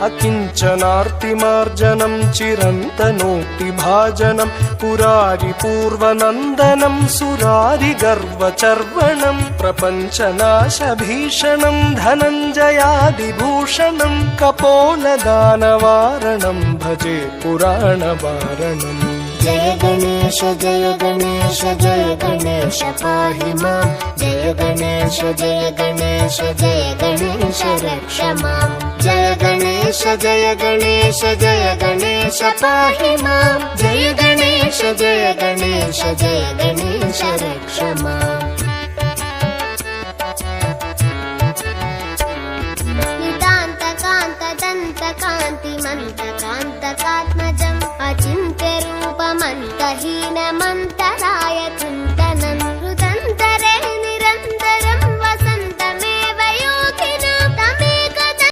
अकिञ्चनार्तिमार्जनं चिरन्तनोक्तिभाजनं पुरारिपूर्वनन्दनं सुरारिगर्वचर्वणं प्रपञ्चनाशभीषणं धनञ्जयादिभूषणं कपोलदानवारणं भजे पुराणवारणम्। जय गणेश जय गणेश जय गणेश पाहि मां। जय गणेश जय गणेश जय गणेश रक्ष मां। जय गणेश जय गणेश जय गणेश पाहि मां। जय गणेश जय गणेश जय गणेश रक्ष मां। नितान्तकान्तदन्तकान्तिमन्तकान्तकात्मजम् अचिन्त्यरूपमन्तहीनमन्तरायत